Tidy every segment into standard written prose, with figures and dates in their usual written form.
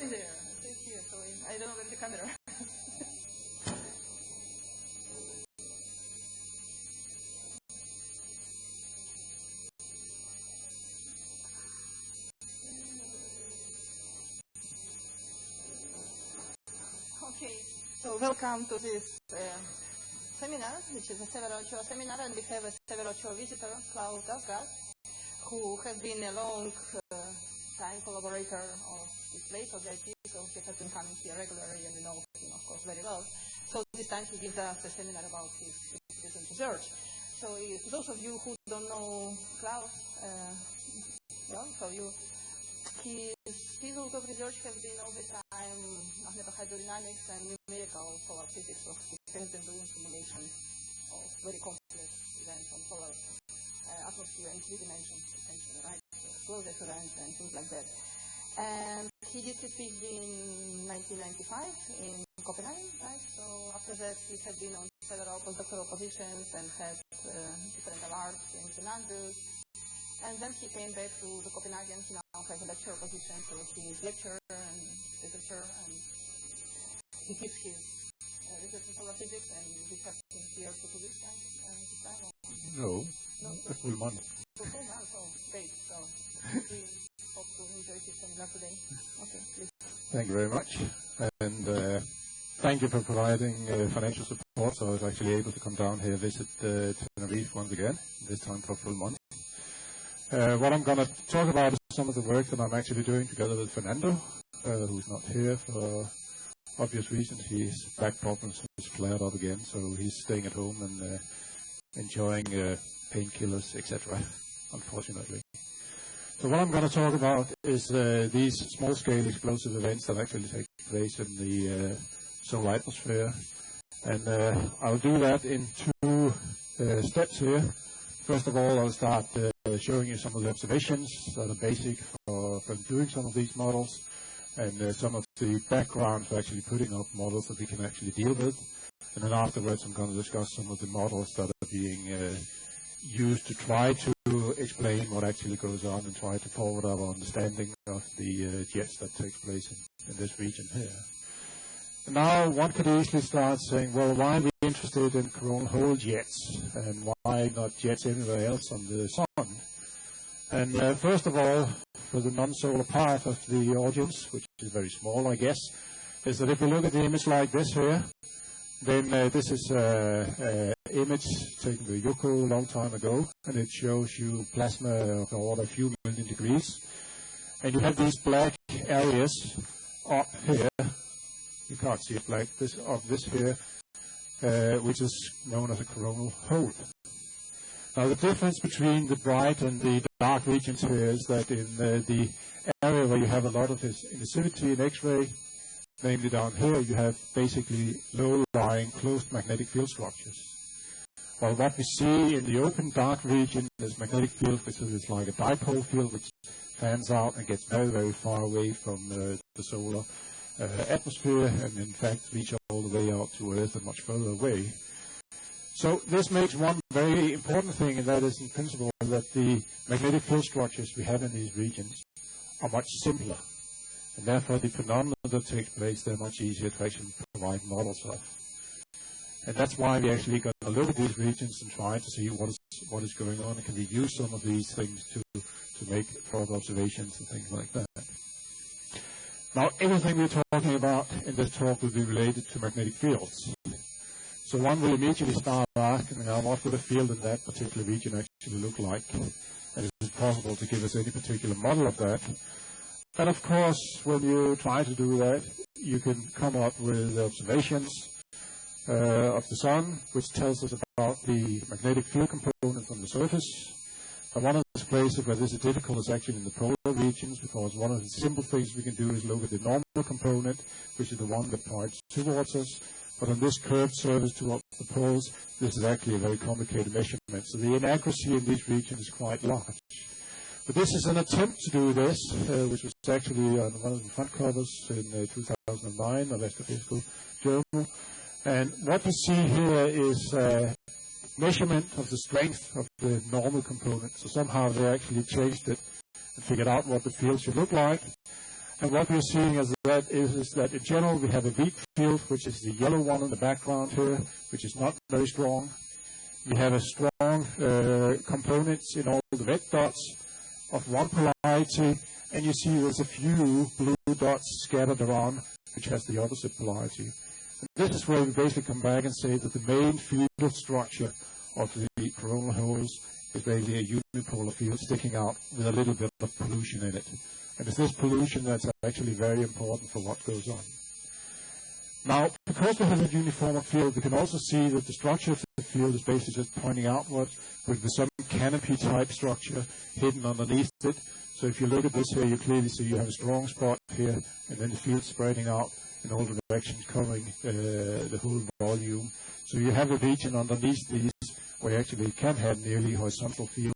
in there. It says here, so I don't know where the camera. Okay, so welcome to this seminar, which is a several show seminar, and we have a several show visitor, Klaus Galsgaard, who has been a long time collaborator of this place, of the IT, so he has been coming here regularly, and we know him, of course, very well. So this time he gives us a seminar about his recent research. So for those of you who don't know Klaus, his field of research has been all the time magnetohydrodynamics and numerical solar physics. So he has been doing simulation of very complex events on solar atmosphere in 3 dimensions, essentially, right? So closure events and things like that. And he did his PhD in 1995 in Copenhagen, right? So after that, he had been on several postdoctoral positions and had different awards in St. Andrews. And then he came back to the Copenhagen. He now has a lecturer position, so he is lecturer and researcher, and he keeps his research in solar physics, and we have him here for 2 weeks, right? This time, or? No, a full month. A full month, so great. So we hope to enjoy this seminar today. Okay, please. Thank you very much. And thank you for providing financial support, so I was actually able to come down here, visit Tenerife once again, this time for a full month. What I'm going to talk about is some of the work that I'm actually doing together with Fernando, who's not here for obvious reasons. His back problems has flared up again, so he's staying at home and enjoying painkillers, etc., unfortunately. So what I'm going to talk about is these small-scale explosive events that actually take place in the solar atmosphere. And I'll do that in 2 steps here. First of all, I'll start showing you some of the observations that are basic for doing some of these models, and some of the background for actually putting up models that we can actually deal with. And then afterwards, I'm going to discuss some of the models that are being used to try to explain what actually goes on and try to forward our understanding of the jets that take place in this region here. Now, one could easily start saying, well, why are we interested in coronal hole jets, and why not jets anywhere else on the sun? And first of all, for the non-solar part of the audience, which is very small, I guess, is that if we look at the image like this here, then this is an image taken by Yuko a long time ago, and it shows you plasma of the order a few million degrees. And you have these black areas up here. You can't see it like this, of this here, which is known as a coronal hole. Now the difference between the bright and the dark regions here is that in the area where you have a lot of this emissivity in X-ray, namely down here, you have basically low-lying closed magnetic field structures. While what we see in the open dark region is magnetic field, which is like a dipole field which fans out and gets very, very far away from the solar atmosphere, and in fact reach all the way out to Earth and much further away. So this makes one very important thing, and that is in principle that the magnetic field structures we have in these regions are much simpler, and therefore the phenomena that takes place, they're much easier to actually provide models of. And that's why we're actually going to look at these regions and try to see what is going on, and can we use some of these things to make further observations and things like that. Now, everything we're talking about in this talk will be related to magnetic fields. So one will immediately start asking, what would a field in that particular region actually look like? And is it possible to give us any particular model of that? And of course, when you try to do that, you can come up with observations of the sun, which tells us about the magnetic field component from the surface. And one of the places where this is difficult is actually in the polar regions, because one of the simple things we can do is look at the normal component, which is the one that points towards us. But on this curved surface towards the poles, this is actually a very complicated measurement. So the inaccuracy in these regions is quite large. But this is an attempt to do this, which was actually on one of the front covers in 2009 of Astrofísica journal. And what we see here is measurement of the strength of the normal component. So somehow they actually changed it and figured out what the field should look like. And what we're seeing is that in general we have a weak field, which is the yellow one in the background here, which is not very strong. We have a strong components in all the red dots of one polarity, and you see there's a few blue dots scattered around, which has the opposite polarity. And this is where we basically come back and say that the main field structure of the coronal holes is basically a unipolar field sticking out with a little bit of pollution in it. And it's this pollution that's actually very important for what goes on. Now, because we have a uniform field, we can also see that the structure of the field is basically just pointing outward with some canopy-type structure hidden underneath it. So if you look at this here, you clearly see you have a strong spot here, and then the field spreading out in all directions, covering the whole volume. So you have a region underneath these where you actually can have nearly horizontal field,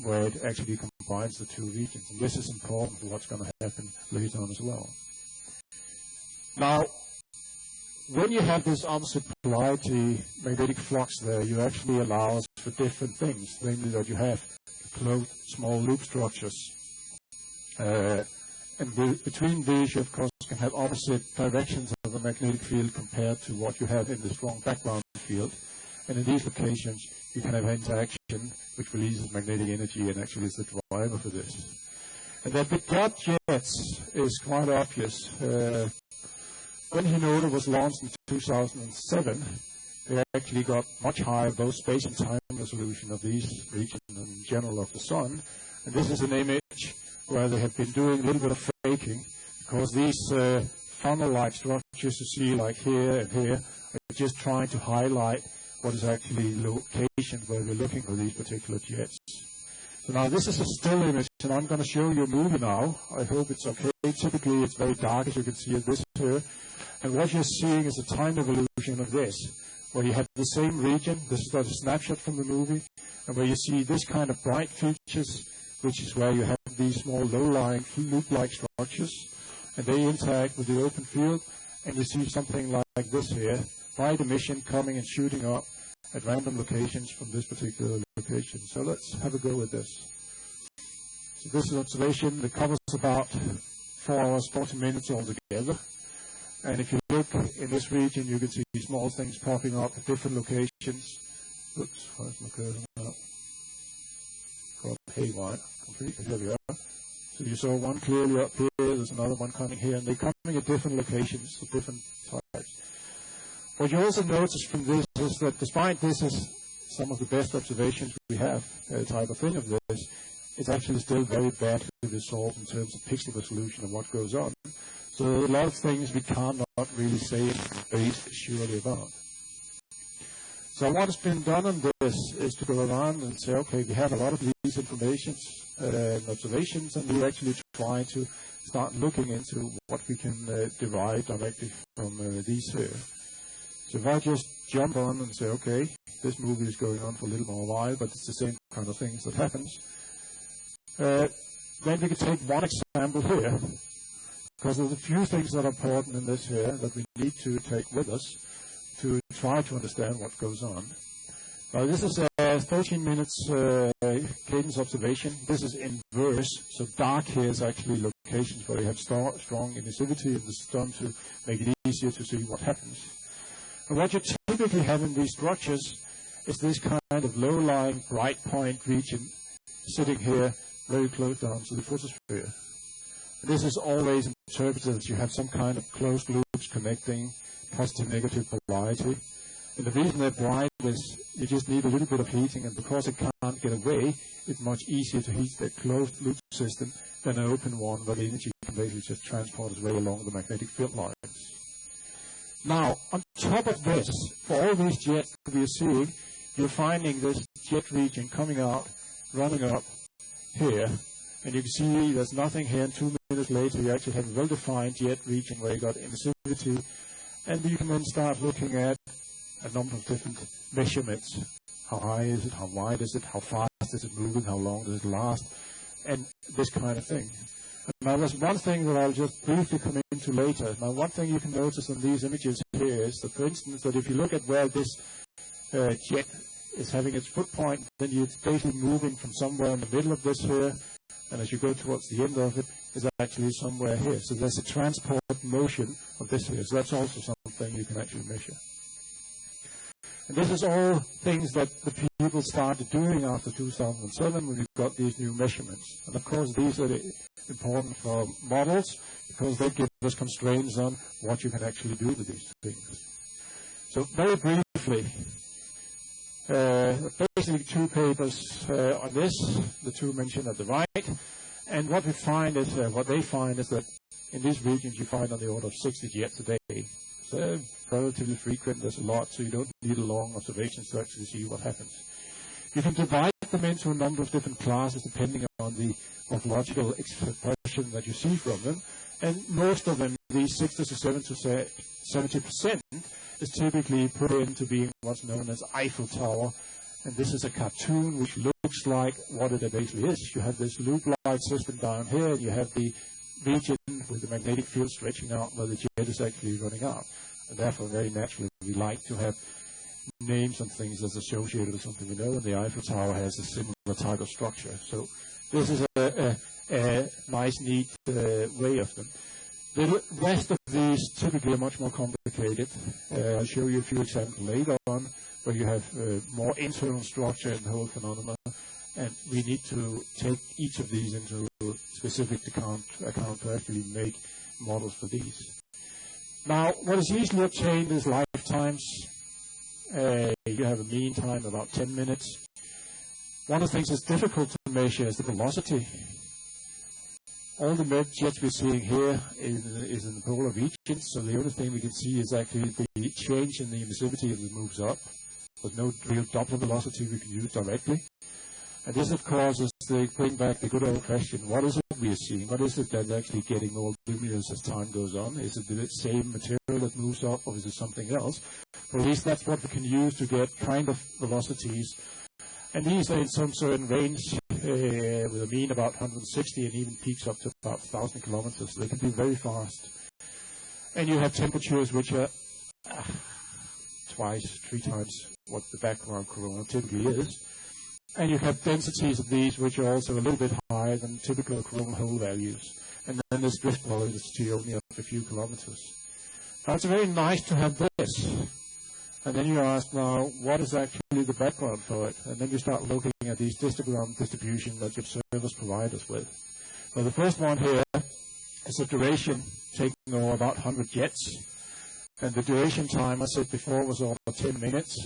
where it actually combines the two regions. And this is important for what's going to happen later on as well. Now, when you have this opposite polarity magnetic flux there, you actually allow for different things, namely that you have closed small loop structures. And between these, you of course can have opposite directions of the magnetic field compared to what you have in the strong background field. And in these locations, you can have interaction which releases magnetic energy and actually is the driver for this. And that the dot jets is quite obvious. When Instituto was launched in 2007, they actually got much higher both space and time resolution of these regions and in general of the Sun. And this is an image where they have been doing a little bit of faking, because these funnel-like structures you see like here and here are just trying to highlight what is actually location where we're looking for these particular jets. So now this is a still image, and I'm going to show you a movie now. I hope it's okay. Typically it's very dark, as you can see this here. And what you're seeing is a time evolution of this, where you have the same region. This is a snapshot from the movie, and where you see this kind of bright features, which is where you have these small low-lying loop-like structures, and they interact with the open field, and you see something like this here, bright emission coming and shooting up at random locations from this particular location. So let's have a go with this. So this is observation that covers about 4 hours, 40 minutes altogether. And if you look in this region, you can see small things popping up at different locations. Oops, where's my cursor now? Got haywire completely. Here we are. So you saw one clearly up here, there's another one coming here, and they're coming at different locations of different types. What you also notice from this is that despite this is some of the best observations we have, type of thing of this, it's actually still very badly resolved in terms of pixel resolution and what goes on. So a lot of things we cannot really say based surely about. So what has been done on this is to go around and say, okay, we have a lot of these informations and observations, and we actually try to start looking into what we can derive directly from these here. So if I just jump on and say, okay, this movie is going on for a little more while, but it's the same kind of things that happens, then we can take one example here, because there's a few things that are important in this here that we need to take with us to try to understand what goes on. Now this is a 13 minutes cadence observation. This is inverse, so dark here is actually locations where you have strong emissivity of the sun to make it easier to see what happens. And what you typically have in these structures is this kind of low-lying bright point region sitting here very close down to the photosphere. This is always interpreted as you have some kind of closed loops connecting positive-negative polarity. And the reason they're bright is you just need a little bit of heating, and because it can't get away, it's much easier to heat that closed loop system than an open one where the energy can basically just transport its way along the magnetic field lines. Now, on top of this, for all these jets that we are seeing, you're finding this jet region coming out, running up here, and you can see there's nothing here, and 2 minutes later you actually have a well-defined jet region where you got emissivity, and you can then start looking at a number of different measurements. How high is it? How wide is it? How fast is it moving? How long does it last? And this kind of thing. Now there's one thing that I'll just briefly come into later. Now one thing you can notice on these images here is that, for instance, that if you look at where this jet is having its foot point, then it's basically moving from somewhere in the middle of this here, and as you go towards the end of it, is actually somewhere here. So there's a transport motion of this here. So that's also something you can actually measure. And this is all things that the people started doing after 2007 when we got these new measurements. And of course, these are important for models because they give us constraints on what you can actually do with these things. So very briefly, basically two papers on this, the two mentioned at the right. And what we find is, what they find is that in these regions you find on the order of 60 jets a day. So relatively frequent, there's a lot, so you don't need a long observation to actually see what happens. You can divide them into a number of different classes depending on the morphological expression that you see from them. And most of them, these 60 to 70%, is typically put into being what's known as Eiffel Tower. And this is a cartoon which looks like what it basically is. You have this loop light system down here, and you have the region with the magnetic field stretching out where the jet is actually running out. And therefore, very naturally, we like to have names on things that's associated with something we know, and the Eiffel Tower has a similar type of structure. So this is a nice, neat way of them. The rest of these typically are much more complicated. I'll show you a few examples later on where you have more internal structure in the whole phenomenon, and we need to take each of these into specific account to actually make models for these. Now, what is easily obtained is lifetimes. You have a mean time of about 10 minutes. One of the things that's difficult to measure is the velocity. All the jets we're seeing here is in the polar regions, so the only thing we can see is actually the change in the emissivity as it moves up. There's no real Doppler velocity we can use directly. And this, of course, is to bring back the good old question, what is it we're seeing? What is it that's actually getting more luminous as time goes on? Is it the same material that moves up, or is it something else? Well, at least that's what we can use to get kind of velocities. And these are in some certain range, with a mean about 160 and even peaks up to about 1,000 kilometers. They can be very fast. And you have temperatures which are twice, 3 times what the background corona typically is. And you have densities of these which are also a little bit higher than typical coronal hole values. And then there's drift velocity only up a few kilometers. Now it's very nice to have this. And then you ask now, what is actually the background for it? And then you start looking at these histogram distribution that the observers provide us with. Well, the first one here is a duration taking over about 100 jets. And the duration time, I said before, was over 10 minutes,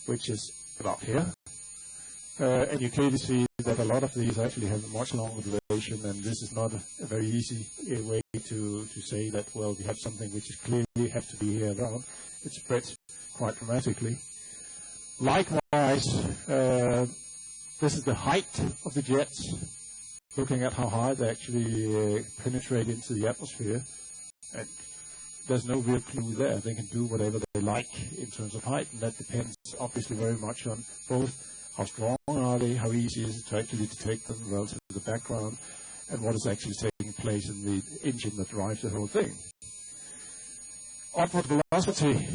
which is about here. And you clearly see that a lot of these actually have a much longer duration, and this is not a very easy way to say that, well, we have something which is clearly have to be here around. It spreads quite dramatically. Likewise, this is the height of the jets, looking at how high they actually penetrate into the atmosphere. And there's no real clue there. They can do whatever they like in terms of height, and that depends obviously very much on both how strong are they, how easy is it to actually detect them relative to the background, and what is actually taking place in the engine that drives the whole thing. Upward velocity,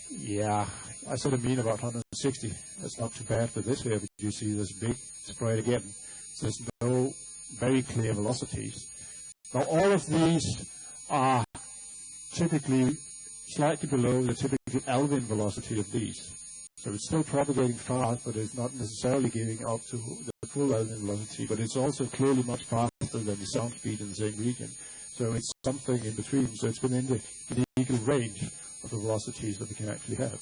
yeah, I said a mean about 160. That's not too bad for this here, but you see this big spread again. So there's no very clear velocities. Now all of these are typically slightly below the typical Alvin velocity of these. So it's still propagating fast, but it's not necessarily giving up to the full Alvin velocity, but it's also clearly much faster than the sound speed in the same region. So it's something in between. So it's within the legal range of the velocities that we can actually have.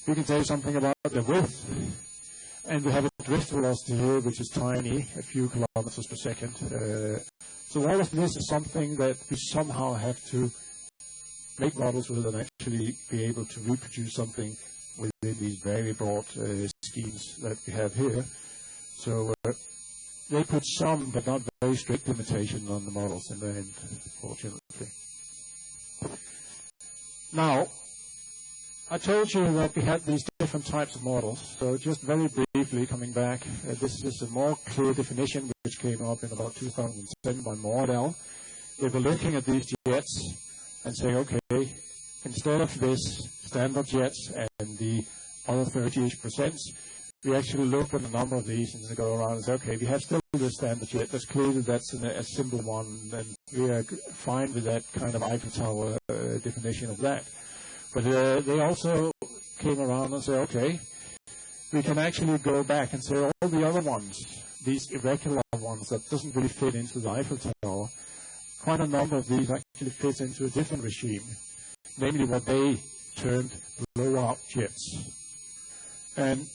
We can say something about the width. And we have a drift velocity here, which is tiny, a few kilometers per second. So all of this is something that we somehow have to make models with and actually be able to reproduce something within these very broad schemes that we have here. So they put some, but not very strict limitations on the models in the end, fortunately. Now, I told you that we had these different types of models. So just very briefly coming back, this is a more clear definition which came up in about 2010 by Bohr et al. They were looking at these jets and saying, okay, instead of this standard jets and the other 30-ish%, we actually look at a number of these and go around and say, okay, we have still this standard jet. That's clearly that's a simple one, and we are fine with that kind of Eiffel Tower definition of that. But they also came around and said, okay, we can actually go back and say all the other ones, these irregular ones that doesn't really fit into the Eiffel Tower, quite a number of these actually fit into a different regime, namely what they termed blowout jets. And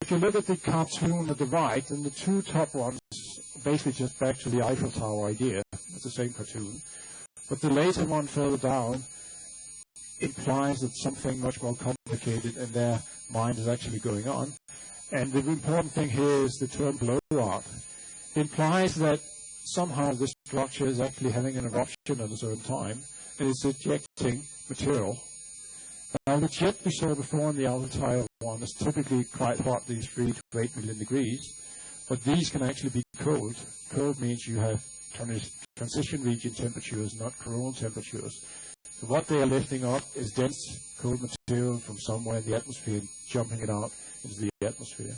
if you look at the cartoon at the right, and the two top ones, basically just back to the Eiffel Tower idea, it's the same cartoon, but the later one further down implies that something much more complicated in their mind is actually going on. And the important thing here is the term blowout. It implies that somehow this structure is actually having an eruption at a certain time, and it's ejecting material. Now, the jet we saw before in the Eiffel Tower one is typically quite hot, these 3 to 8 million degrees, but these can actually be cold. Cold means you have transition region temperatures, not coronal temperatures. So what they are lifting up is dense cold material from somewhere in the atmosphere and jumping it out into the atmosphere.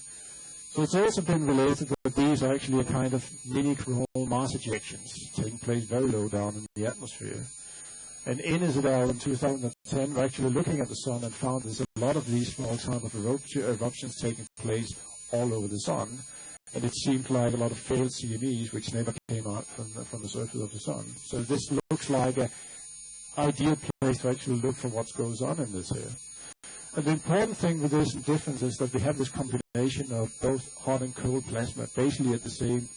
So it's also been related that these are actually a kind of mini coronal mass ejections taking place very low down in the atmosphere. And in Israel in 2010, we're actually looking at the sun and found there's a lot of these small kind of eruptions taking place all over the sun. And it seemed like a lot of failed CMEs, which never came out from the surface of the sun. So this looks like an ideal place to actually look for what goes on in this here. And the important thing with this difference is that we have this combination of both hot and cold plasma, basically at the same,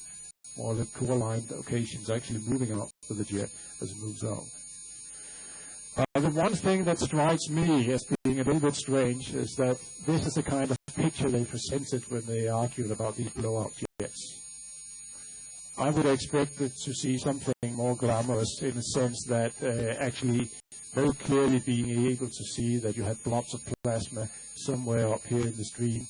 more or less core-aligned occasions, actually moving out of the jet as it moves out. The one thing that strikes me as being a little bit strange is that this is the kind of picture they presented when they argued about these blowout jets. I would expect to see something more glamorous in the sense that actually very clearly being able to see that you have blobs of plasma somewhere up here in the stream,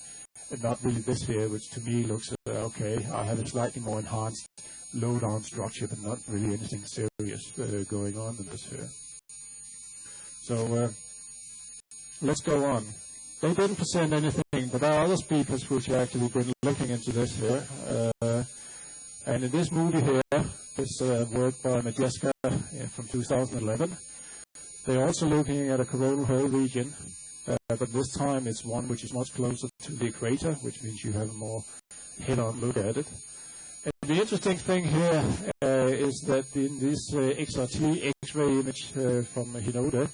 and not really this here, which to me looks, okay, I have a slightly more enhanced low-down structure, but not really anything serious going on in this here. So let's go on. They didn't present anything, but there are other speakers which have actually been looking into this here. And in this movie here, this work by Magnetically from 2011, they're also looking at a coronal hole region, but this time it's one which is much closer to the equator, which means you have a more head-on look at it. And the interesting thing here is that in this XRT X-ray image from Hinode,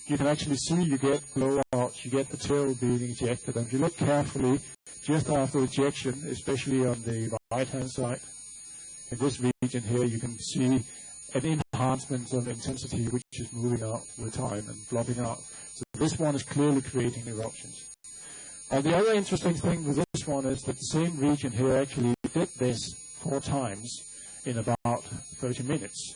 you can actually see you get blowouts, you get material being ejected. And if you look carefully, just after ejection, especially on the right-hand side, in this region here, you can see an enhancement of intensity which is moving out with time and flopping out. So this one is clearly creating eruptions. Now the other interesting thing with this one is that the same region here actually did this 4 times in about 30 minutes.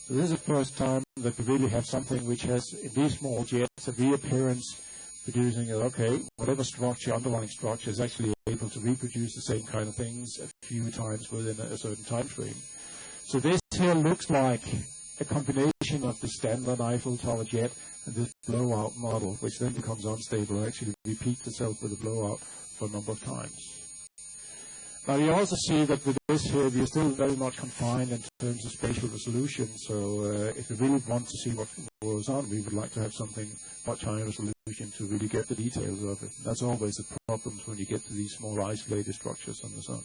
So this is the first time that we really have something which has, in these small jets, a reappearance producing, okay, whatever structure, underlying structure, is actually able to reproduce the same kind of things a few times within a certain time frame. So this here looks like a combination of the standard Eiffel Tower jet and this blowout model, which then becomes unstable and actually repeats itself with a blowout for a number of times. Now you also see that with this here, we are still very much confined in terms of spatial resolution. So if we really want to see what goes on, we would like to have something much higher resolution to really get the details of it. That's always the problem when you get to these more isolated structures on the sun.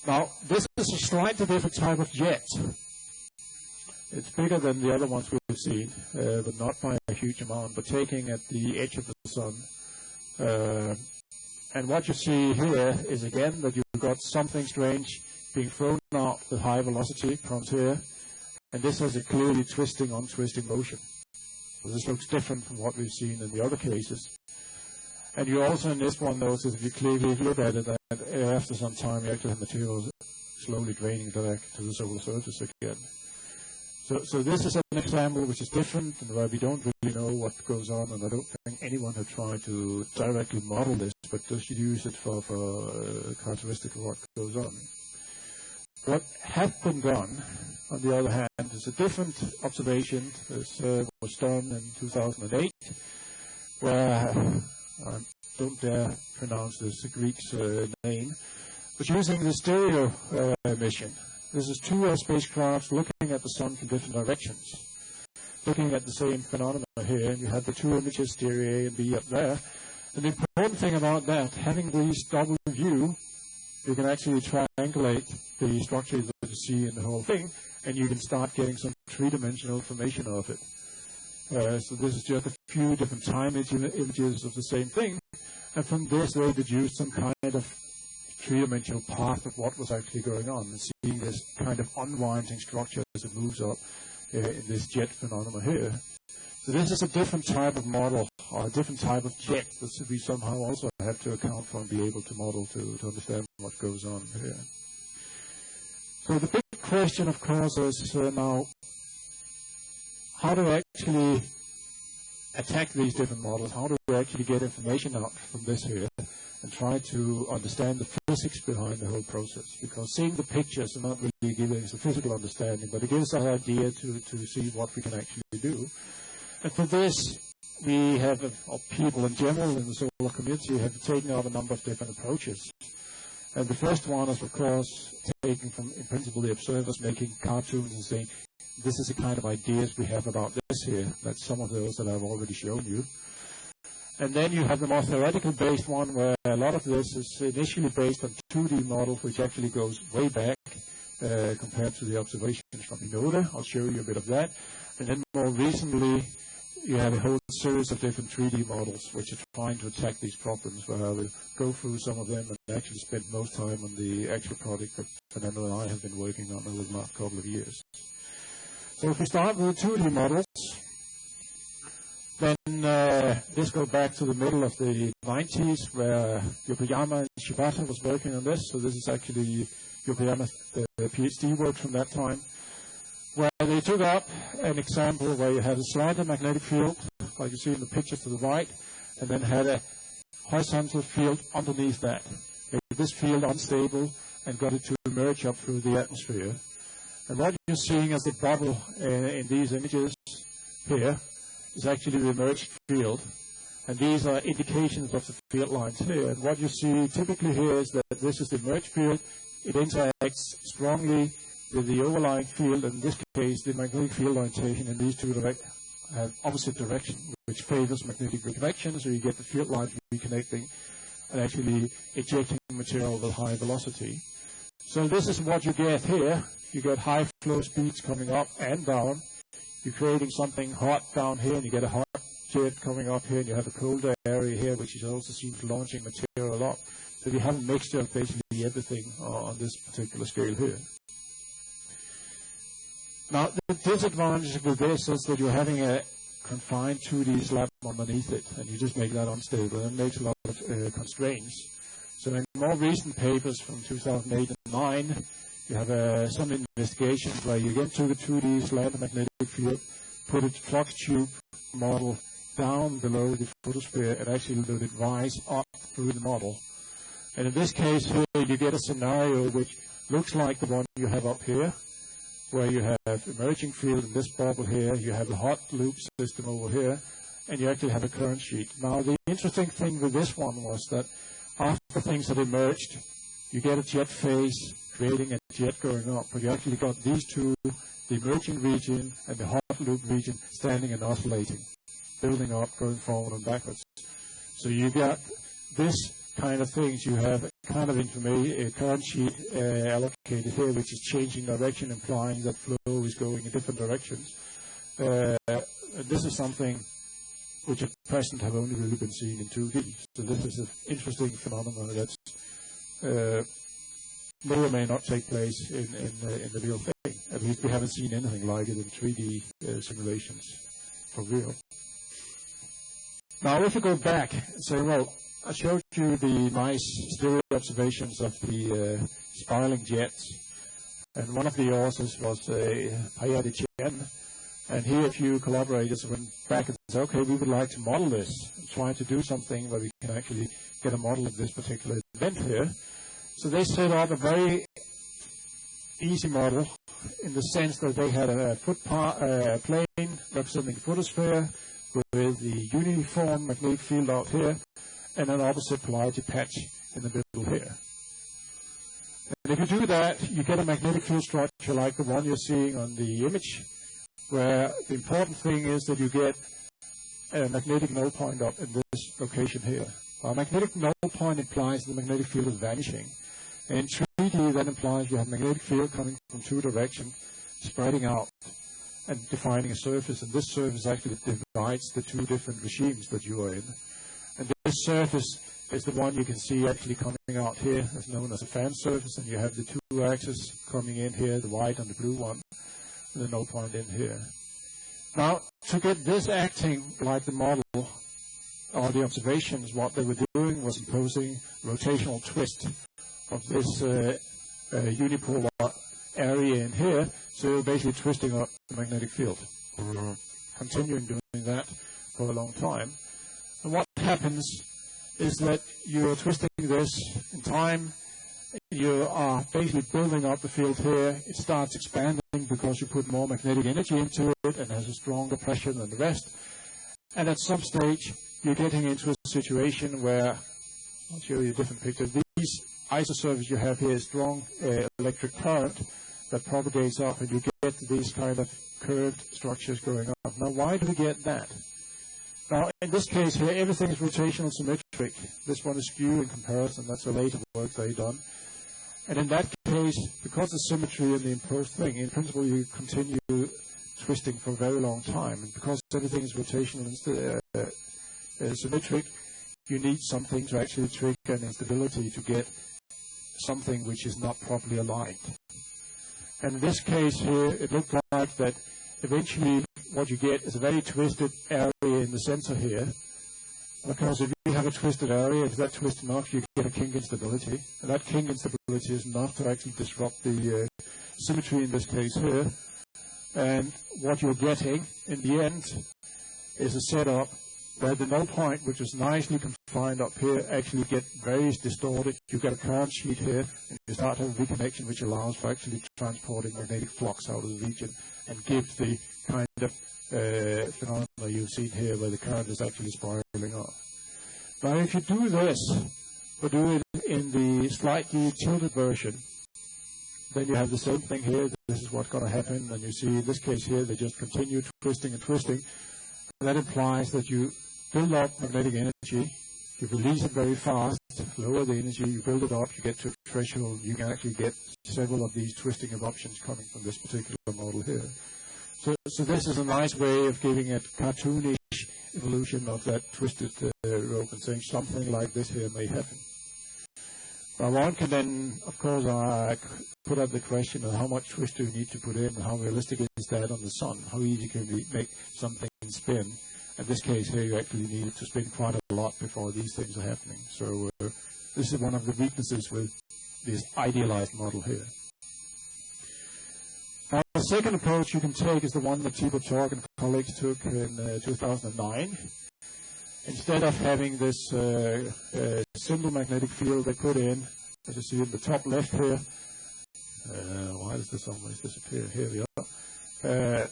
Now, this is a slightly different type of jet. It's bigger than the other ones we've seen, but not by a huge amount, but taking at the edge of the sun. And what you see here is, again, that you've got something strange being thrown out with high velocity, comes here, and this has a clearly twisting, untwisting motion. So this looks different from what we've seen in the other cases. And you also in this one notice, if you clearly look at it, that after some time you actually have material slowly draining back to the solar surface again. So this is an example which is different and where we don't really know what goes on, and I don't think anyone has tried to directly model this, but just use it for characteristic of what goes on. What has been done, on the other hand, is a different observation. This was done in 2008, where I don't dare pronounce this Greek's name, but using the stereo mission. This is two spacecrafts looking at the sun from different directions, looking at the same phenomena here, and you have the two images, stereo A and B up there. And the important thing about that, having these double view, you can actually triangulate the structure that you see in the whole thing, and you can start getting some three-dimensional information of it. So this is just a few different time images of the same thing, and from this they deduced some kind of three-dimensional path of what was actually going on, and seeing this kind of unwinding structure as it moves up in this jet phenomena here. So this is a different type of model, or a different type of jet that we somehow also have to account for and be able to model to understand what goes on here. So the big question, of course, is now, how do we actually attack these different models? How do we actually get information out from this here and try to understand the physics behind the whole process? Because seeing the pictures are not really giving us a physical understanding, but it gives us an idea to see what we can actually do. And for this, we have, or people in general in the solar community, have taken out a number of different approaches. And the first one is, of course, taken from, in principle, the observers making cartoons and saying, this is the kind of ideas we have about this here. That's some of those that I've already shown you. And then you have the more theoretical based one, where a lot of this is initially based on 2D models, which actually goes way back compared to the observations from Inoda. I'll show you a bit of that. And then more recently, you have a whole series of different 3D models which are trying to attack these problems, where I will go through some of them and actually spend most time on the actual project that Fernando and I have been working on over the last couple of years. So if we start with the 2D models, then this goes back to the middle of the 90s, where Yokoyama and Shibata was working on this. So this is actually Yokoyama's PhD work from that time, where they took up an example where you had a slanted magnetic field, like you see in the picture to the right, and then had a horizontal field underneath that. Made this field unstable and got it to emerge up through the atmosphere. And what you're seeing as the bubble in these images here is actually the emerged field. And these are indications of the field lines here. And what you see typically here is that this is the emerged field. It interacts strongly with the overlying field, and in this case, the magnetic field orientation in these two have opposite direction, which favors magnetic reconnection, so you get the field lines reconnecting and actually ejecting material with high velocity. So this is what you get here. You get high flow speeds coming up and down. You're creating something hot down here, and you get a hot jet coming up here, and you have a colder area here, which is also seen launching material a lot. So you have a mixture of basically everything on this particular scale here. Now, the disadvantage with this is that you're having a confined 2D slab underneath it, and you just make that unstable, and it makes a lot of constraints. So in more recent papers from 2008 and 2009, you have some investigations where you get to the 2D slab magnetic field, put a flux tube model down below the photosphere, and actually let it rise up through the model. And in this case here, you get a scenario which looks like the one you have up here, where you have emerging field in this bubble here, you have a hot loop system over here, and you actually have a current sheet. Now, the interesting thing with this one was that after things had emerged, you get a jet phase creating a jet going up, but you actually got these two, the emerging region and the hot loop region, standing and oscillating, building up, going forward and backwards. So you got this kind of things. You have a kind of information, a current sheet allocated here, which is changing direction, implying that flow is going in different directions. This is something which at present have only really been seen in 2D. So this is an interesting phenomenon that may or may not take place in the real thing. At least we haven't seen anything like it in 3D simulations for real. Now, if you go back and say, well, I showed you the nice stereo observations of the spiraling jets, and one of the authors was Payadi Chen, and he, a few collaborators, went back and said, okay, we would like to model this, and try to do something where we can actually get a model of this particular event here. So they set up a very easy model in the sense that they had a plane representing the photosphere. with the uniform magnetic field out here and an opposite polarity patch in the middle here. And if you do that, you get a magnetic field structure like the one you're seeing on the image, where the important thing is that you get a magnetic null point up in this location here. A magnetic null point implies the magnetic field is vanishing. And 3D that implies you have magnetic field coming from two directions, spreading out and defining a surface. And this surface actually divides the two different regimes that you are in. And this surface is the one you can see actually coming out here, as known as a fan surface. And you have the two axes coming in here, the white and the blue one, and the null point in here. Now, to get this acting like the model, or the observations, what they were doing was imposing rotational twist of this unipolar area in here, so basically twisting up the magnetic field. Continuing doing that for a long time. And what happens is that you're twisting this in time, you are basically building up the field here, it starts expanding because you put more magnetic energy into it and has a stronger pressure than the rest. And at some stage, you're getting into a situation where, I'll show you a different picture, these isosurfaces you have here is strong electric current that propagates up, and you get these kind of curved structures going up. Now, why do we get that? Now, in this case here, everything is rotational symmetric. This one is skew in comparison. That's a later work they've done. And in that case, because of symmetry in the imposed thing, in principle, you continue twisting for a very long time. And because everything is rotational and symmetric, you need something to actually trigger an instability to get something which is not properly aligned. And in this case here, it looked like that eventually what you get is a very twisted area in the center here. Because if you have a twisted area, if that twisted enough, you get a kink instability. And that kink instability is enough to actually disrupt the symmetry in this case here. And what you're getting in the end is a setup where the null point, which is nicely confined up here, actually get very distorted. You get a current sheet here, and you start to have a reconnection which allows for actually transporting magnetic flux out of the region and give the kind of phenomena you've seen here where the current is actually spiraling up. Now, if you do this, or do it in the slightly tilted version, then you have the same thing here. This is what's going to happen, and you see in this case here, they just continue twisting and twisting. That implies that you build up magnetic energy, you release it very fast, lower the energy, you build it up, you get to a threshold, you can actually get several of these twisting eruptions coming from this particular model here. So this is a nice way of giving it cartoonish evolution of that twisted rope and saying something like this here may happen. Now one can then, of course, put up the question of how much twist do you need to put in, and how realistic is that on the sun? How easy can we make something spin? In this case here, you actually need it to spin quite a lot before these things are happening. So this is one of the weaknesses with this idealized model here. Now, the second approach you can take is the one that Thibaut Tork and colleagues took in 2009. Instead of having this simple magnetic field they put in, as you see in the top left here, why does this always disappear? Here we are. A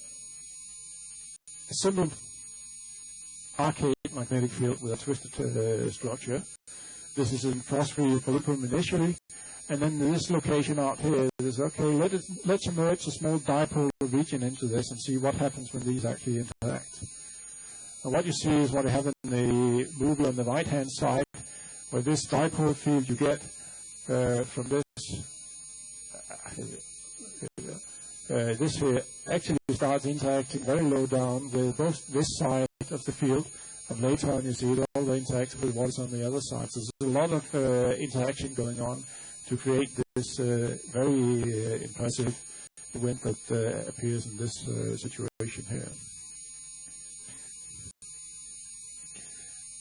simple arcade magnetic field with a twisted structure. This is in cross-free equilibrium initially. And then this location out here is, okay, let's emerge a small dipole region into this and see what happens when these actually interact. And what you see is what I have in the movie on the right-hand side, where this dipole field you get from this, this here actually starts interacting very low down with both this side of the field, and later on you see it all interacts with what is on the other side. So there's a lot of interaction going on to create this very impressive event that appears in this situation here.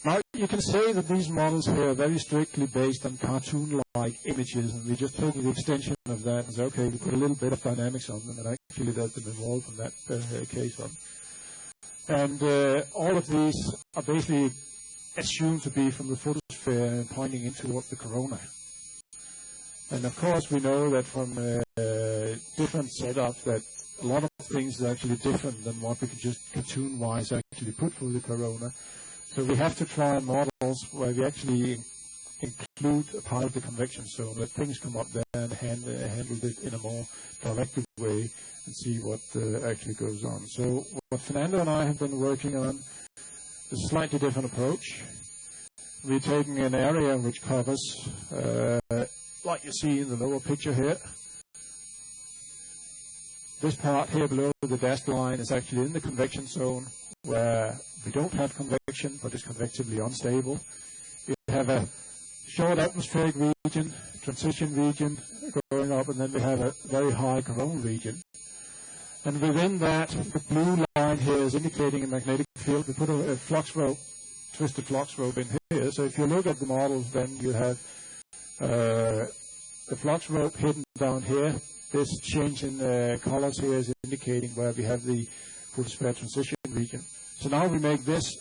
Now, you can say that these models here are very strictly based on cartoon-like images, and we just take the extension of that and say, okay, we put a little bit of dynamics on them, and actually let them evolve from that case on. And all of these are basically assumed to be from the photosphere and pointing in towards the corona. And of course, we know that from different setups that a lot of things is actually different than what we could just cartoon-wise actually put through the corona. So we have to try models where we actually include a part of the convection zone, that things come up there and handle it in a more directed way and see what actually goes on. So what Fernando and I have been working on is a slightly different approach. We're taking an area which covers, like you see in the lower picture here. This part here below the dashed line is actually in the convection zone, where we don't have convection, but it's convectively unstable. We have a short atmospheric region, transition region going up, and then we have a very high coronal region. And within that, the blue line here is indicating a magnetic field. We put a flux rope, twisted flux rope in here. So if you look at the models, then you have the flux rope hidden down here. This change in colors here is indicating where we have the photosphere transition region. So now we make this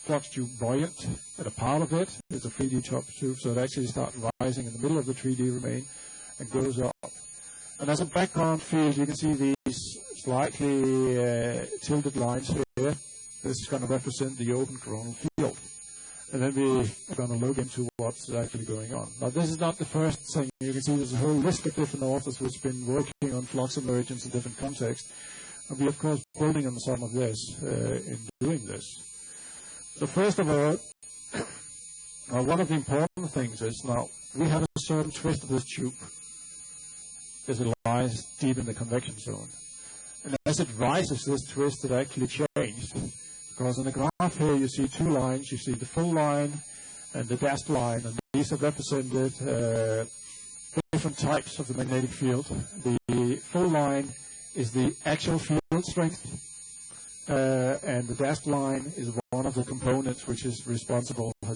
flux tube buoyant, and a part of it is a 3D top tube, so it actually starts rising in the middle of the 3D domain and goes up. And as a background field, you can see these slightly tilted lines here. This is going to represent the open coronal field. And then we're going to look into what's actually going on. Now, this is not the first thing. You can see there's a whole list of different authors who've been working on flux emergence in different contexts. And we, of course, building on some of this in doing this. So first of all, one of the important things is now we have a certain twist of this tube as it lies deep in the convection zone. And as it rises, this twist, it actually changed. Because in the graph here, you see two lines. You see the full line and the dashed line. And these are represented different types of the magnetic field. The full line is the actual field strength. And the dashed line is one of the components which is responsible for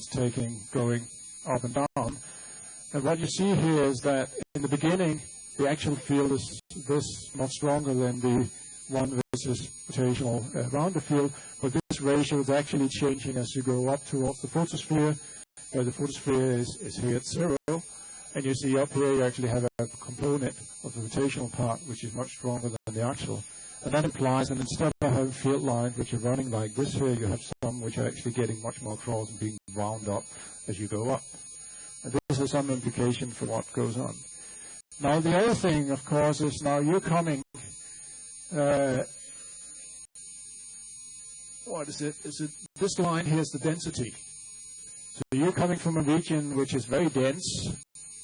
going up and down. And what you see here is that in the beginning, the actual field is this much stronger than the one which is rotational around the field, but this ratio is actually changing as you go up towards the photosphere, where the photosphere is here at 0, and you see up here you actually have a component of the rotational part which is much stronger than the actual. And that implies that instead of having field lines which are running like this here, you have some which are actually getting much more cross and being wound up as you go up. And this has some implication for what goes on. Now the other thing, of course, is now you're coming, what is it? This line here is the density. So you're coming from a region which is very dense,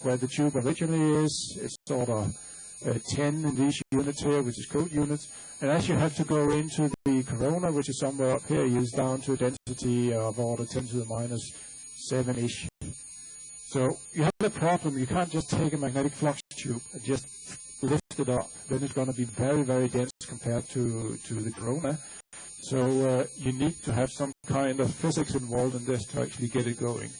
where the tube originally is. It's sort of 10 in these units here, which is code units. And as you have to go into the corona, which is somewhere up here, you're down to a density of order 10 to the minus 7-ish. So you have a problem. You can't just take a magnetic flux tube and just lift it up. Then it's going to be very, very dense compared to the corona. So you need to have some kind of physics involved in this to actually get it going.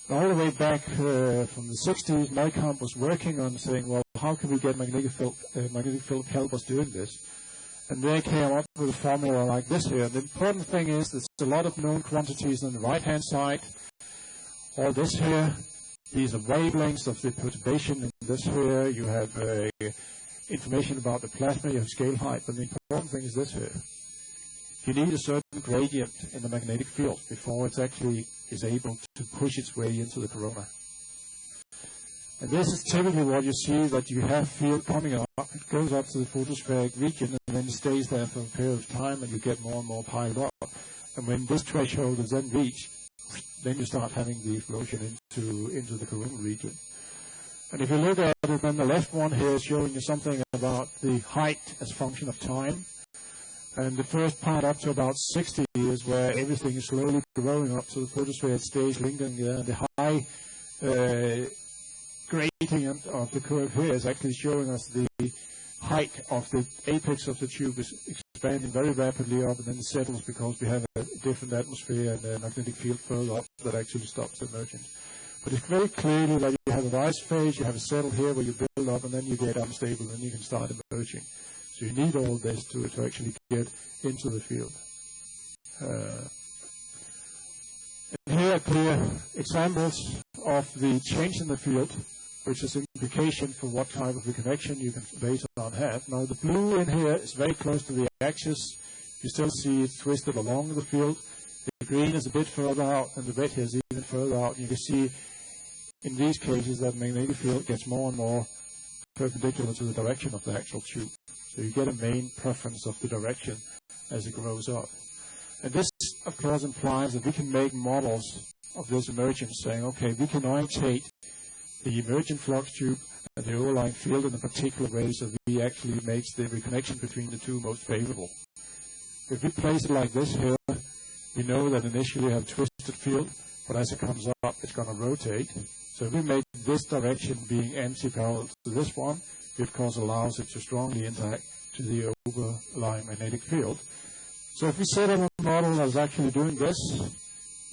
All the way back from the 60s, Neukamp was working on saying, well, how can we get magnetic field help us doing this? And they came up with a formula like this here. And the important thing is there's a lot of known quantities on the right-hand side. All this here, these are wavelengths of the perturbation in this here. You have information about the plasma, you have scale height. But the important thing is this here. You need a certain gradient in the magnetic field before it actually is able to push its way into the corona. And this is typically what you see, that you have field coming up, it goes up to the photospheric region and then it stays there for a period of time and you get more and more piled up. And when this threshold is then reached, then you start having the explosion into the coronal region. And if you look at it, then the left one here is showing you something about the height as a function of time. And the first part up to about 60 is where everything is slowly growing up to the photosphere. It stays lingering there. The high gradient of the curve here is actually showing us the height of the apex of the tube is expanding very rapidly up and then it settles because we have a different atmosphere and a magnetic field further up that actually stops emergence. But it's very clearly that you have a rise phase, you have a settle here where you build up and then you get unstable and you can start emerging. So you need all this to actually get into the field. And here are clear examples of the change in the field which is an implication for what type of a connection you can later on have. Now the blue in here is very close to the axis. You still see it twisted along the field. The green is a bit further out, and the red here is even further out. You can see in these cases that magnetic field gets more and more perpendicular to the direction of the actual tube. So you get a main preference of the direction as it grows up. And this, of course, implies that we can make models of this emergence, saying, okay, we can orientate the emergent flux tube and the overlying field in a particular way so we actually makes the reconnection between the two most favorable. If we place it like this here, we know that initially you have a twisted field, but as it comes up, it's going to rotate. So if we make this direction being anti-parallel to this one, it of course allows it to strongly interact to the overlying magnetic field. So if we set up a model that's actually doing this,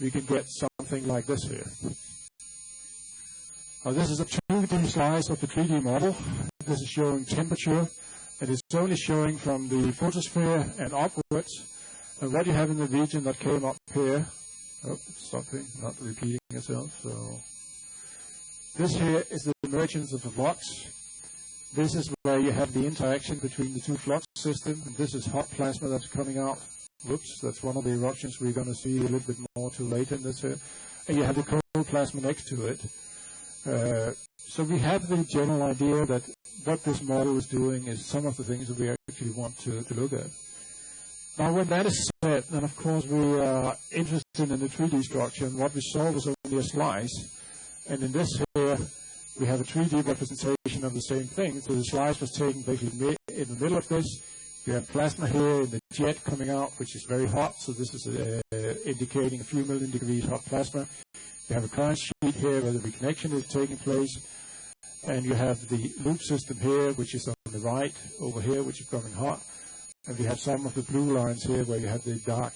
we can get something like this here. Now this is a 2D slice of the 3D model. This is showing temperature, and it's only showing from the photosphere and upwards. And what you have in the region that came up here, something not repeating itself. So this here is the emergence of the flux. This is where you have the interaction between the two flux systems. And this is hot plasma that's coming out. Whoops, that's one of the eruptions we're going to see a little bit more to later in this here. And you have the cold plasma next to it. So we have the general idea that what this model is doing is some of the things that we actually want to look at. Now when that is said, then of course we are interested in the 3D structure, and what we saw was only a slice. And in this here, we have a 3D representation of the same thing. So the slice was taken basically in the middle of this. You have plasma here in the jet coming out, which is very hot. So this is indicating a few million degrees hot plasma. You have a current sheet here where the reconnection is taking place. And you have the loop system here, which is on the right over here, which is becoming hot. And we have some of the blue lines here where you have the dark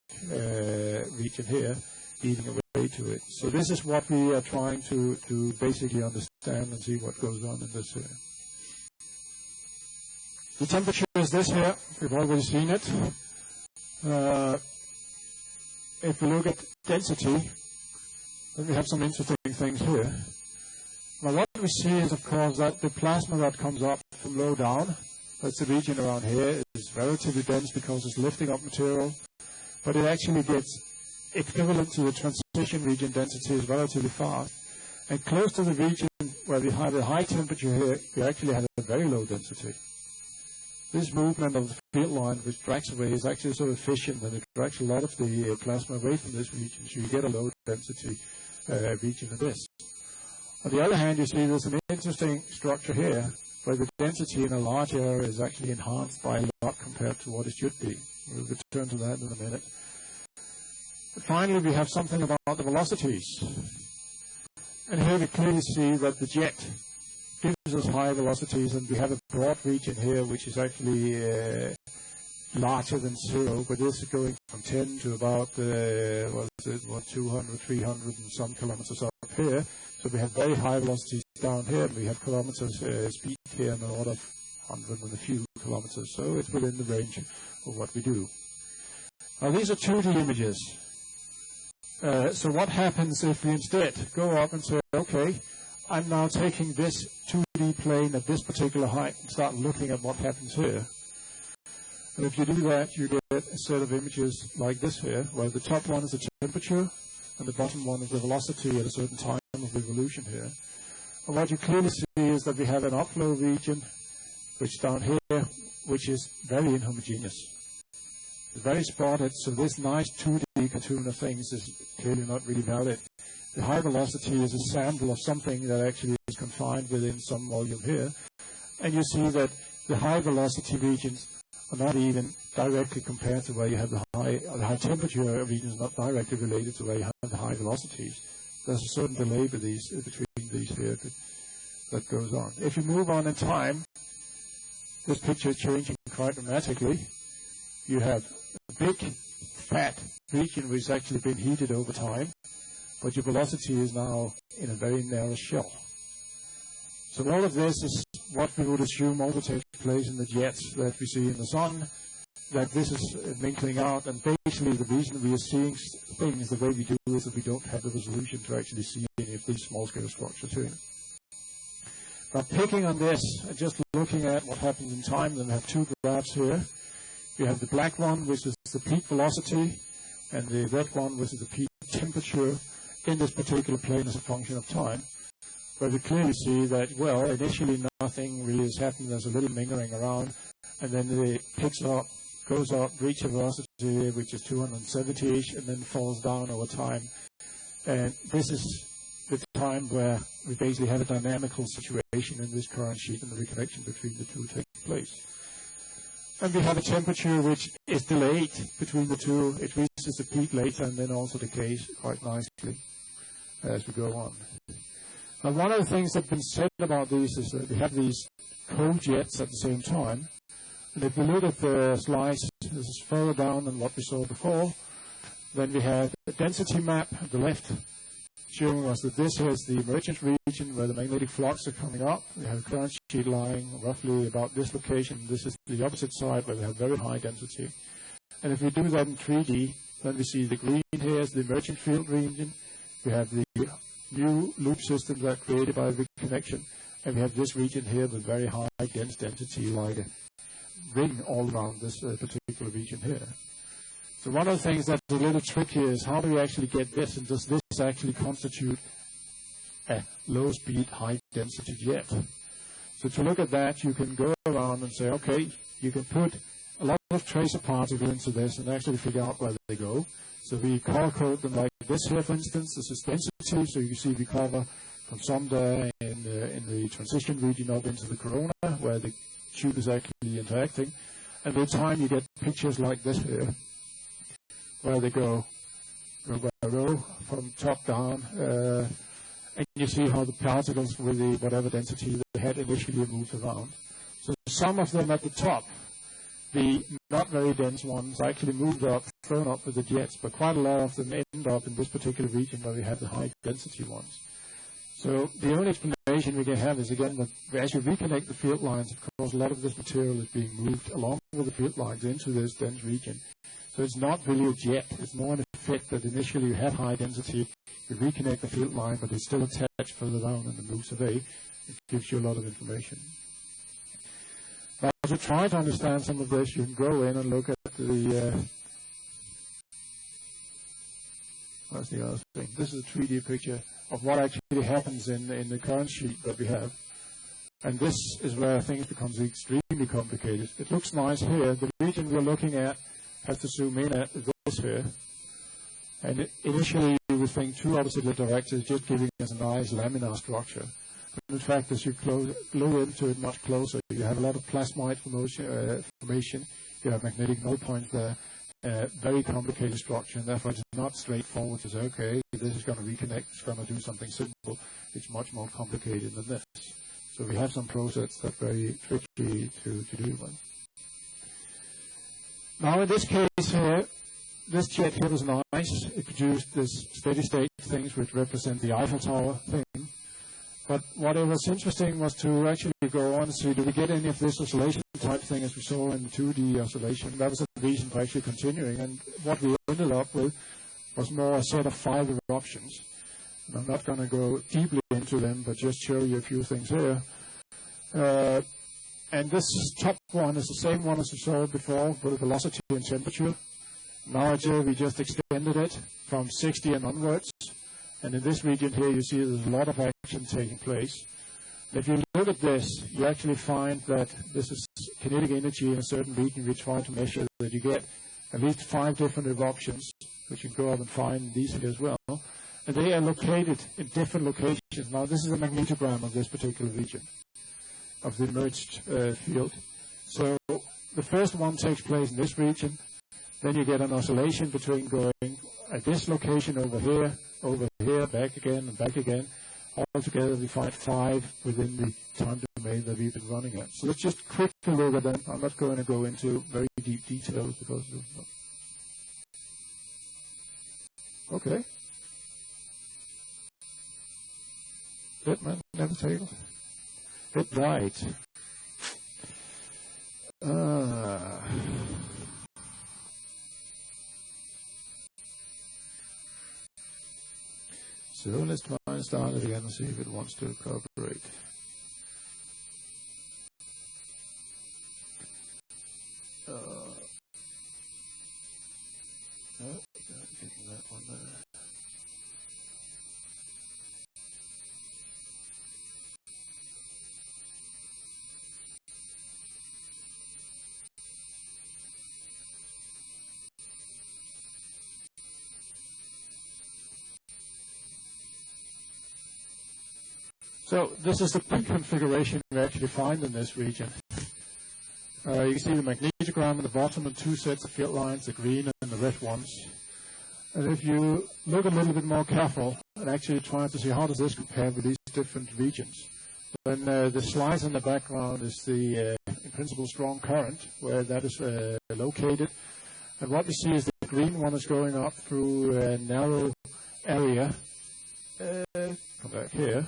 region here leading away to it. So this is what we are trying to basically understand and see what goes on in this here. The temperature is this here. We've already seen it. If we look at density, then we have some interesting things here. Now what we see is, of course, that the plasma that comes up from low down, that's the region around here, is relatively dense because it's lifting up material, but it actually gets equivalent to the transition region density is relatively fast. And close to the region where we have a high temperature here, we actually have a very low density. This movement of the field line which drags away is actually so efficient that it drags a lot of the plasma away from this region, so you get a low density region in this. On the other hand, you see there's an interesting structure here where the density in a large area is actually enhanced by a lot compared to what it should be. We'll return to that in a minute. But finally, we have something about the velocities. And here we clearly see that the jet gives us high velocities, and we have a broad region here which is actually larger than 0, but this is going from 10 to about 200, 300 and some kilometers up here. So we have very high velocities down here, and we have kilometers speed here in the order of 100 and a few kilometers. So it's within the range of what we do. Now these are 2D images. So what happens if we instead go up and say, okay, I'm now taking this 2D plane at this particular height and start looking at what happens here. And if you do that, you get a set of images like this here, where the top one is the temperature, and the bottom one is the velocity at a certain time of evolution here. And what you clearly see is that we have an outflow region, which down here, which is very inhomogeneous. It's very spotted, so this nice 2D cartoon of things is clearly not really valid. The high velocity is a sample of something that actually is confined within some volume here. And you see that the high velocity regions are not even directly compared to where you have the high temperature regions, not directly related to where you have the high velocities. There's a certain delay between these here that goes on. If you move on in time, this picture is changing quite dramatically. You have a big, fat region which has actually been heated over time, but your velocity is now in a very narrow shell. So all of this is what we would assume also takes place in the jets that we see in the sun, that this is minkling out, and basically the reason we are seeing things the way we do is that we don't have the resolution to actually see any of these small-scale structures here. Now, picking on this, and just looking at what happens in time, then we have two graphs here. You have the black one, which is the peak velocity, and the red one, which is the peak temperature in this particular plane as a function of time, where we clearly see that, well, initially nothing really is happening. There's a little mingling around, and then it picks up, goes up, reaches a velocity which is 270-ish, and then falls down over time. And this is the time where we basically have a dynamical situation in this current sheet, and the reconnection between the two takes place. And we have a temperature which is delayed between the two. It reaches the peak later and then also decays quite nicely as we go on. Now, one of the things that's been said about these is that we have these cold jets at the same time. And if we look at the slides, this is further down than what we saw before. Then we have a density map at the left, showing us that this is the emergence region where the magnetic flux are coming up. We have a current sheet lying roughly about this location. This is the opposite side where we have very high density. And if we do that in 3D, then we see the green here is the emergent field region. We have the new loop system that created by the connection. And we have this region here with very high dense density, like a ring all around this particular region here. So one of the things that's a little tricky is how do we actually get this, and does this actually constitute a low-speed, high-density jet? So to look at that, you can go around and say, okay, you can put a lot of tracer particles into this and actually figure out where they go. So we color code them like this here, for instance. This is density, so you see we cover from somewhere in the transition region up into the corona, where the tube is actually interacting. And with time, you get pictures like this here, where they go row by row from top down, and you see how the particles with the whatever density they had initially moved around. So some of them at the top, the not very dense ones, actually moved up, thrown up with the jets, but quite a lot of them end up in this particular region where we have the high density ones. So the only explanation we can have is, again, that as you reconnect the field lines, of course, a lot of this material is being moved along with the field lines into this dense region. So it's not really a jet. It's more an effect that initially you have high density, you reconnect the field line, but it's still attached further down and it moves away. It gives you a lot of information. Now, to try to understand some of this, you can go in and look at the what's the other thing? This is a 3D picture of what actually happens in the current sheet that we have. And this is where things become extremely complicated. It looks nice here. The region we're looking at has to zoom in at this here. And initially you would think two opposite directions, just giving us a nice laminar structure. But in fact, as you blow into it much closer, you have a lot of plasmide formation. You have magnetic null points there. Very complicated structure, and therefore it's not straightforward to say, okay, this is going to reconnect, it's going to do something simple. It's much more complicated than this. So we have some process that's very tricky to deal with. Now in this case here, this jet here was nice. It produced this steady state things which represent the Eiffel Tower thing. But what was interesting was to actually go on and see, do we get any of this oscillation type thing as we saw in the 2D oscillation? That was the reason for actually continuing. And what we ended up with was more a set of 5 eruptions. And I'm not going to go deeply into them, but just show you a few things here. And this top one is the same one as we saw before, with velocity and temperature. Now we just extended it from 60 and onwards. And in this region here, you see there's a lot of action taking place. If you look at this, you actually find that this is kinetic energy in a certain region. We try to measure that you get at least 5 different eruptions, which you can go up and find these here as well. And they are located in different locations. Now, this is a magnetogram of this particular region, of the emerged field. So the first one takes place in this region. Then you get an oscillation between going at this location over here, back again, and back again. Altogether, we find 5 within the time domain that we've been running at. So let's just quickly look at them. I'm not going to go into very deep details because of... Okay. Hit man, never tail. Hit right. So let's try and start it again and see if it wants to cooperate. So this is the peak configuration we actually find in this region. You can see the magnetogram at the bottom and two sets of field lines, the green and the red ones. And if you look a little bit more careful and actually try to see how does this compare with these different regions, then the slice in the background is the, in principle, strong current, where that is located. And what we see is the green one is going up through a narrow area, come back here,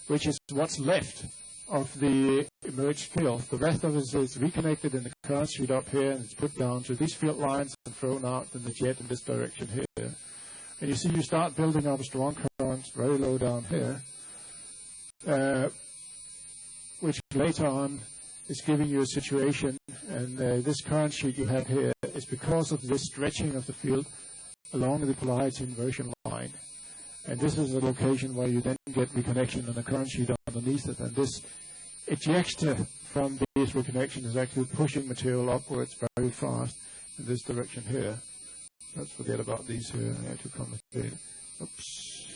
which is what's left of the emerged field. The rest of it is reconnected in the current sheet up here, and it's put down to these field lines and thrown out in the jet in this direction here. And you see you start building up a strong current very low down here, which later on is giving you a situation, and this current sheet you have here is because of this stretching of the field along the polarity inversion line. And this is the location where you then get reconnection on the current sheet underneath it. And this ejector from this reconnection is actually pushing material upwards very fast in this direction here. Let's forget about these here. I have to complicated. Oops.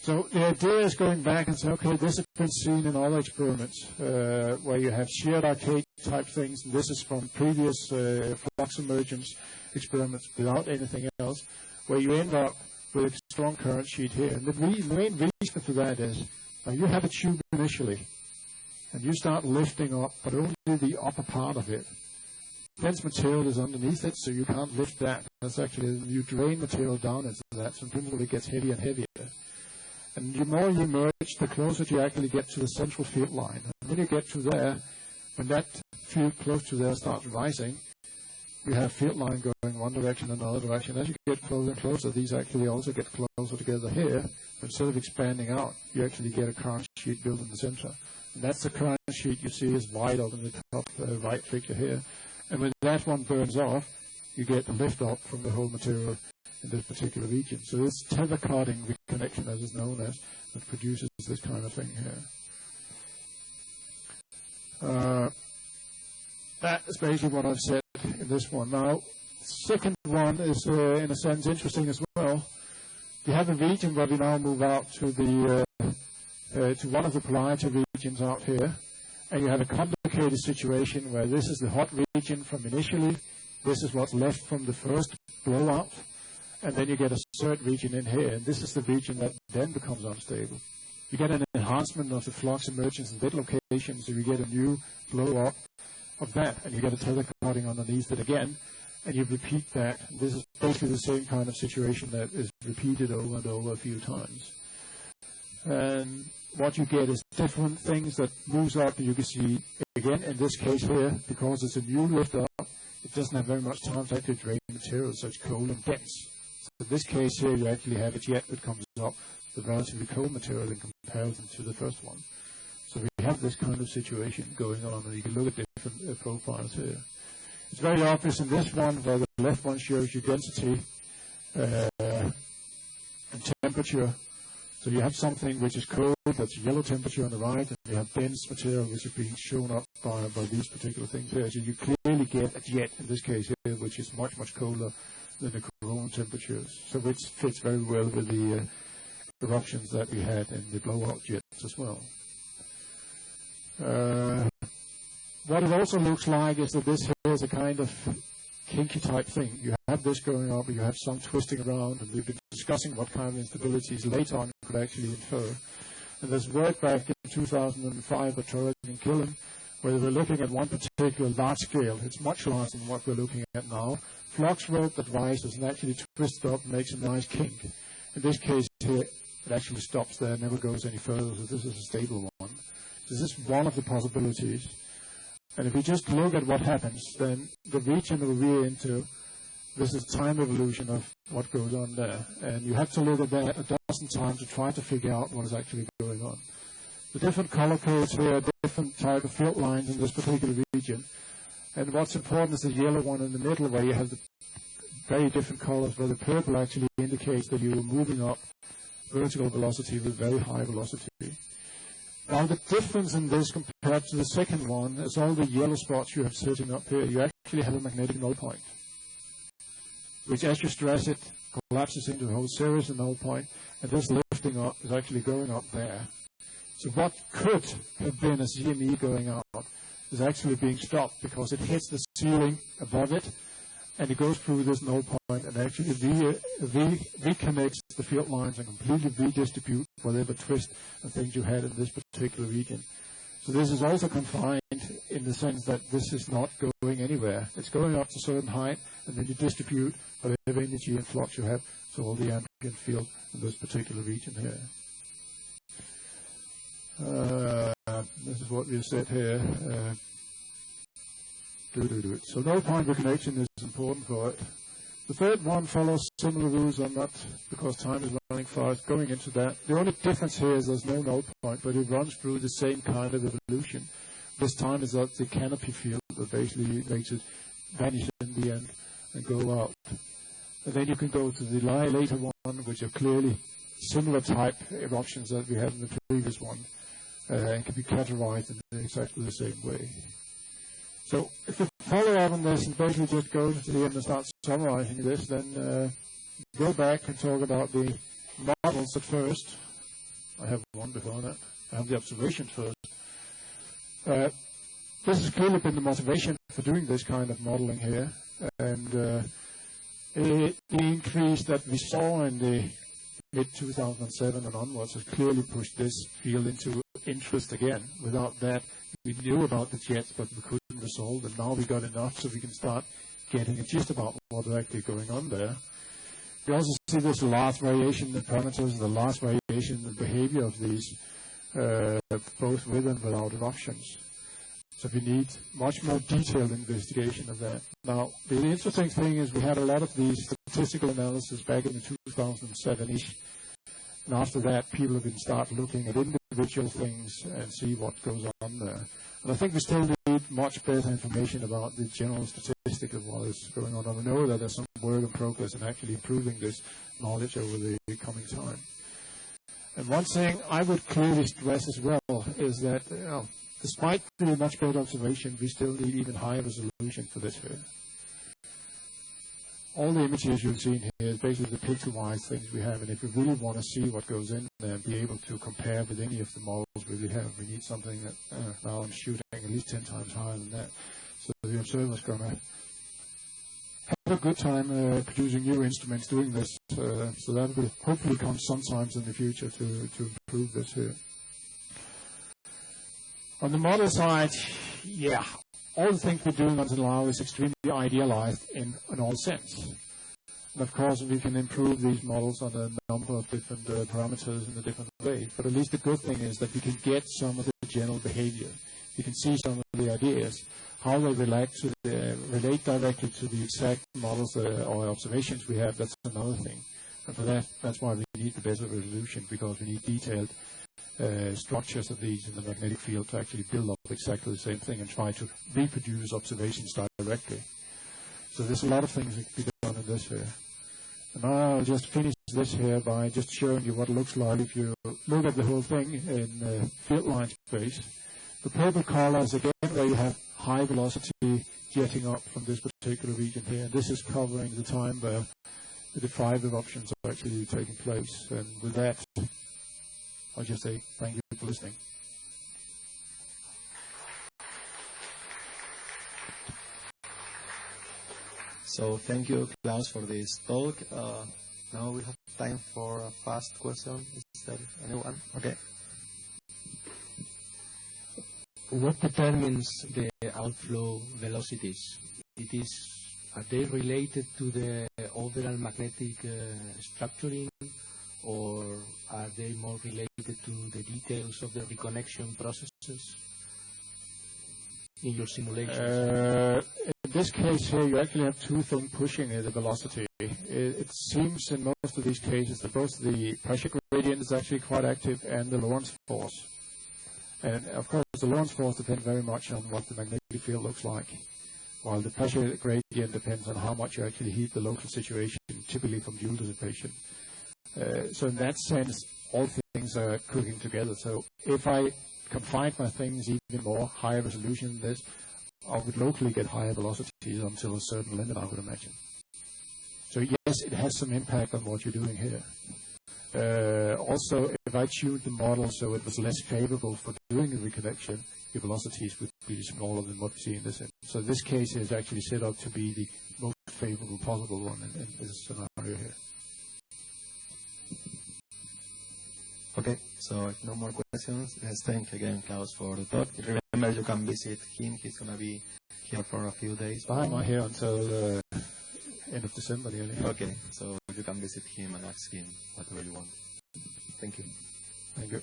So the idea is going back and say, okay, this has been seen in other experiments where you have sheared arcade type things. And this is from previous flux emergence experiments without anything else, where you end up with a strong current sheet here. And the main reason for that is you have a tube initially, and you start lifting up, but only the upper part of it. Dense material is underneath it, so you can't lift that. That's actually, you drain material down into that, so it gets heavier and heavier. And the more you merge, the closer you actually get to the central field line. And when you get to there, when that field close to there starts rising, you have field line going one direction and another direction. As you get closer and closer, these actually also get closer together here. Instead of expanding out, you actually get a current sheet built in the center. And that's the current sheet you see is wide up in the top right figure here. And when that one burns off, you get a lift up from the whole material in this particular region. So this tether carding reconnection, as is known as, that produces this kind of thing here. That is basically what I've said in this one. Now, the second one is, in a sense, interesting as well. You have a region where we now move out to the to one of the polarity regions out here, and you have a complicated situation where this is the hot region from initially, this is what's left from the first blowout, and then you get a third region in here, and this is the region that then becomes unstable. You get an enhancement of the flux emergence in that location, so you get a new blow up of that, and you get a tether carding underneath it again, and you repeat that. This is basically the same kind of situation that is repeated over and over a few times. And what you get is different things that moves up. You can see, again, in this case here, because it's a new lift up, it doesn't have very much time to actually drain material, so it's cold and dense. So in this case here, you actually have a jet that comes up with relatively cold material in comparison to the first one. So we have this kind of situation going on, and you can look at different profiles here. It's very obvious in this one, where the left one shows you density and temperature. So you have something which is cold, that's yellow temperature on the right, and you have dense material which is being shown up by these particular things here. So you clearly get a jet, in this case here, which is much, much colder than the coronal temperatures. So which fits very well with the eruptions that we had in the blowout jets as well. What it also looks like is that this here is a kind of kinky type thing. You have this going up, you have some twisting around, and we've been discussing what kind of instabilities later on you could actually infer. And there's work back in 2005 at Torres and Killen, where they were looking at one particular large scale. It's much larger than what we're looking at now. Flux rope that rises and actually twists up and makes a nice kink. In this case here, it actually stops there, never goes any further, so this is a stable one. This is one of the possibilities. And if we just look at what happens, then the region that we're into, this is time evolution of what goes on there. And you have to look at that a dozen times to try to figure out what is actually going on. The different color codes here are different type of field lines in this particular region. And what's important is the yellow one in the middle, where you have the very different colors, where the purple actually indicates that you're moving up vertical velocity with very high velocity. Now the difference in this compared to the second one is all the yellow spots you have sitting up here. You actually have a magnetic null point, which as you stress it, collapses into a whole series of null point, and this lifting up is actually going up there. So what could have been a CME going out is actually being stopped because it hits the ceiling above it, and it goes through this null point and actually reconnects the field lines and completely redistribute whatever twist and things you had in this particular region. So this is also confined in the sense that this is not going anywhere. It's going up to a certain height, and then you distribute whatever energy and flux you have to all the ambient field in this particular region here. This is what we said here. So null point reconnection is important for it. The third one follows similar rules on that because time is running fast. Going into that, the only difference here is there's no null point, but it runs through the same kind of evolution. This time is that the canopy field that basically makes it vanish in the end and go out. And then you can go to the later one, which are clearly similar type eruptions that we had in the previous one, and can be categorized in exactly the same way. So if we follow up on this and basically just go to the end and start summarizing this, then go back and talk about the models at first. I have one before that. I have the observations first. This has clearly been the motivation for doing this kind of modeling here, and the increase that we saw in the mid-2007 and onwards has clearly pushed this field into interest again. Without that, we knew about the jets, but we couldn't resolve, and now we got enough so we can start getting a gist about what's actually going on there. We also see this large variation in the parameters, the large variation in the behavior of these, both with and without eruptions. So we need much more detailed investigation of that. Now, the interesting thing is we had a lot of these statistical analysis back in the 2007-ish. And after that, people have been start looking at individual things and see what goes on there. And I think we still need much better information about the general statistic of what is going on. And we know that there's some work in progress in actually improving this knowledge over the coming time. And one thing I would clearly stress as well is that despite the much better observation, we still need even higher resolution for this here. All the images you've seen here is basically the pixel-wise things we have, and if we really want to see what goes in there and be able to compare with any of the models we have, we need something that now I'm shooting at least 10 times higher than that. So the observer's going to have a good time producing new instruments doing this, so that will hopefully come sometimes in the future to improve this here. On the model side, yeah, all the things we're doing until now is extremely idealized in all sense. And of course, we can improve these models on a number of different parameters in a different way. But at least the good thing is that we can get some of the general behavior. We can see some of the ideas, how they relate directly to the exact models or observations we have. That's another thing. And for that, that's why we need the better resolution, because we need detailed structures of these in the magnetic field to actually build up exactly the same thing and try to reproduce observations directly. So there's a lot of things that can be done in this here. And I'll just finish this here by just showing you what it looks like if you look at the whole thing in field line space. The purple color is again where you have high velocity jetting up from this particular region here. And this is covering the time where the 5 eruptions are actually taking place. And with that, I'll just say thank you for listening. So thank you, Klaus, for this talk. Now we have time for a fast question. Is there anyone? Okay. What determines the outflow velocities? Are they related to the overall magnetic structuring, or are they more related to the details of the reconnection processes in your simulations? In this case here, you actually have two things pushing the velocity. It seems in most of these cases that both the pressure gradient is actually quite active and the Lorentz force. And of course, the Lorentz force depends very much on what the magnetic field looks like, while the pressure gradient depends on how much you actually heat the local situation, typically from Joule dissipation. So in that sense, all things are cooking together. So if I confine my things even more, higher resolution than this, I would locally get higher velocities until a certain limit, I would imagine. So yes, it has some impact on what you're doing here. Also, if I tuned the model so it was less favorable for doing a reconnection, the velocities would be smaller than what we see in this. So this case is actually set up to be the most favorable possible one in this scenario here. Okay, so if no more questions, let's thank again Klaus for the talk. Remember, you can visit him. He's going to be here for a few days. I'm here until end of December nearly. Okay, so you can visit him and ask him whatever you want. Thank you. Thank you.